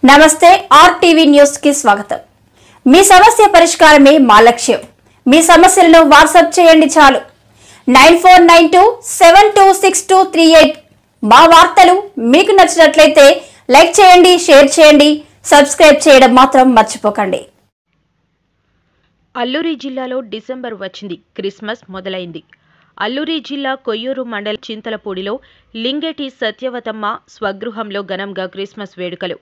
నమస్తే RTV news కి స్వాగతం। మీ సమస్య పరిష్కారమే మా లక్ష్యం। మీ సమస్యలను వాట్సాప్ చేయండి చాలు 9492726238। మా వార్తలు మీకు నచ్చినట్లయితే లైక్ చేయండి, షేర్ చేయండి, సబ్స్క్రైబ్ చేయడం మాత్రం మర్చిపోకండి। అల్లూరి జిల్లాలో డిసెంబర్ వచ్చింది, క్రిస్మస్ మొదలైంది। అల్లూరి జిల్లా కొయ్యూరు మండలం చింతలపూడిలో లింగేటి సత్యవతమ్మ స్వగృహంలో ఘనంగా క్రిస్మస్ వేడుకలు।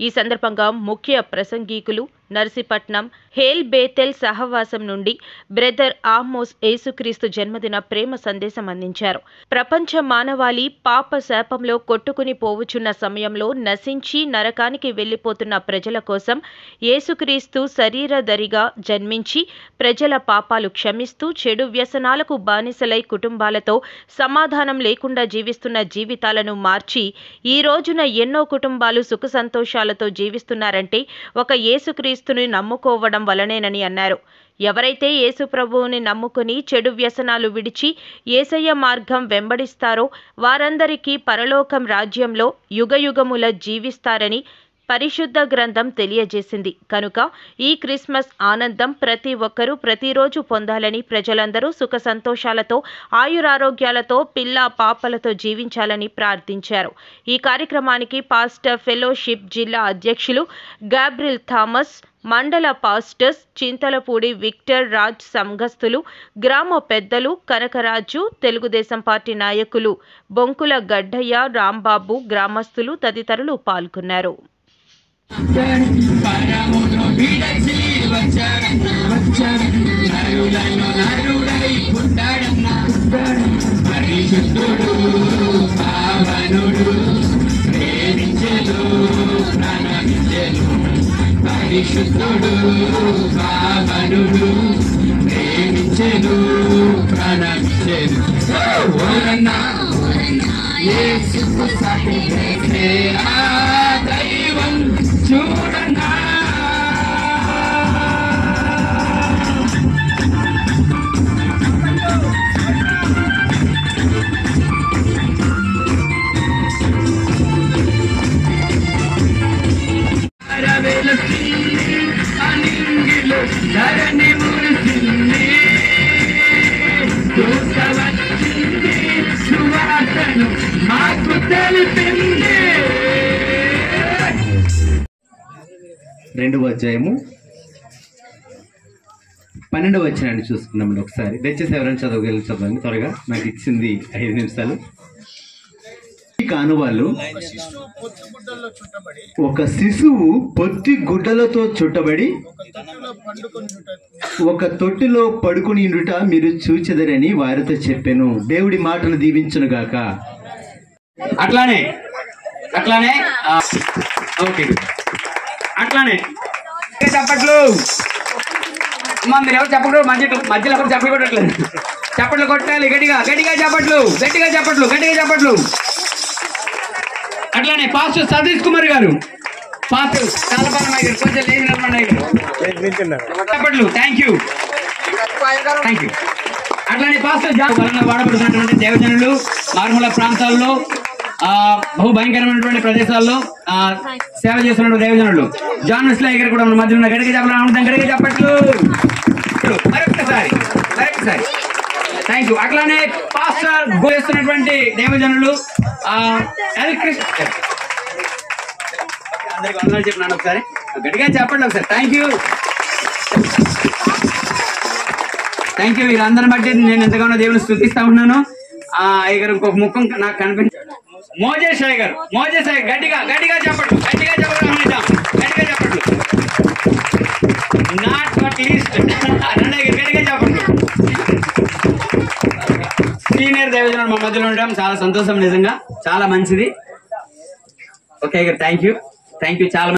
ఈ సందర్భంగా ముఖ్య ప్రసంగికులు నర్సీపట్నం హేల్ బేతెల్ సహవాసం నుండి బ్రదర్ ఆమోస్ యేసుక్రీస్తు జన్మదిన ప్రేమ సందేశం అందించారు। ప్రపంచ మానవాళి పాప శాపంలో కొట్టుకుని పోవుచున్న సమయంలో నశించి నరకానికి వెళ్లిపోతున్న ప్రజల కోసం యేసుక్రీస్తు శరీరధరిగా జన్మించి ప్రజల పాపాలు క్షమిస్తూ చెడు వ్యసనాలకు బానిసలై కుటుంబాలతో సమాధానం లేకుండా జీవిస్తున్న జీవితాలను మార్చి ఈ రోజున ఎన్నో కుటుంబాలు సుఖ సంతోషాలతో జీవిస్తున్నారంటే ఒక యేసుక్రీస్తుని నమ్ముకోవడం వలనేనని అన్నారు। ఎవరైతే యేసు ప్రభువుని నమ్ముకుని చెడు వ్యసనాలు విడిచి యేసయ్య మార్గం వెంబడిస్తారో వారందరికీ పరలోకం రాజ్యంలో యుగయుగముల జీవిస్తారని పరిశుద్ధ గ్రంథం తెలియజేసింది। కనుక ఈ క్రిస్మస్ ఆనందం ప్రతి ఒక్కరూ ప్రతిరోజు పొందాలని, ప్రజలందరూ సుఖ సంతోషాలతో ఆయురారోగ్యాలతో పిల్ల పాపలతో జీవించాలని ప్రార్థించారు। ఈ కార్యక్రమానికి పాస్టర్ ఫెలోషిప్ జిల్లా అధ్యక్షులు గాబ్రియల్ థామస్, మండల పాస్టర్స్ చింతలపూడి విక్టర్ రాజ్ సంఘస్థులు, గ్రామ పెద్దలు కనకరాజు, తెలుగుదేశం పార్టీ నాయకులు బొంకుల గడ్డయ్య, రాంబాబు, గ్రామస్తులు తదితరులు పాల్గొన్నారు। పరిశుద్ధుడు పావనుడు ప్రేమించెను ప్రాణమిచ్చెను ఓరన్నా యేసుకు సాటి ఆ దైవం చూడన్నా ధరణి మురిసింది దూతవచ్చింది సువార్తను మాకు తెలిపింది। 2వ అధ్యాయము 12వ వచనాన్ని చూసుకున్నామండి। ఒకసారి దయచేసి ఎవరైనా చదవగలుగుతారండి త్వరగా, నాకు ఇచ్చింది 5 నిమిషాలు। కానువాళ్ళు ఒక శిశువు పొత్తి గుడ్డలతో చుట్టబడి ఒక తొట్టిలో పడుకుని మీరు చూచెదరని వారితో చెప్పాను। దేవుడి మాటలు దీవించును గాక। అట్లానే ఓకే, అట్లానే చప్పట్లు మీరు ఎవరు చెప్పకూడదు, మధ్యలో ఎవరు చెప్పలు కొట్టట్లేదు, చప్పట్లు కొట్టాలి గట్టిగా చప్పట్లు, గట్టిగా చప్పట్లు। అట్లానే పాస్టర్ సతీష్ కుమార్ గారు, పాస్టర్ చాలపాలమ్మాయి గారు, కొంచెం లేచి నిలబడండి చప్పట్లు। Thank you. అట్లానే పాస్టర్ వలన వాడబడుతున్నటువంటి దేవజనులు మారుమూల ప్రాంతాల్లో బహు భయంకరమైనటువంటి ప్రదేశాల్లో సేవ చేస్తున్న దేవజనులు జాన్ వెస్లీ గారు కూడా మన మధ్యలో ఉన్న గడిగా చెప్పట్లు మరొకసారి థ్యాంక్ యూ। అట్లానే పాస్టర్ చేస్తున్నటువంటి దేవజనులు అందరికి వందనాలు చెప్పినాను, ఒకసారి గట్టిగా చెప్పండి ఒకసారి। థ్యాంక్ యూ వీరందరిని బట్టి నేను ఎంతగానో దేవుని స్తుతిస్తా ఉన్నాను। అయ్యగారు ఇంకొక ముఖం నాకు కనిపించాడు, మోజేష్ అయ్యగారు, గట్టిగా చెప్పట్లు, గట్టిగా చెప్పట్లు, నాట్ ఫర్ లీస్ట్ గట్టిగా చెప్పట్లు। సీనియర్ దేవజనులు మా మధ్యలో ఉండడం చాలా సంతోషం, నిజంగా చాలా మంచిది। ఓకే థ్యాంక్ యూ చాలా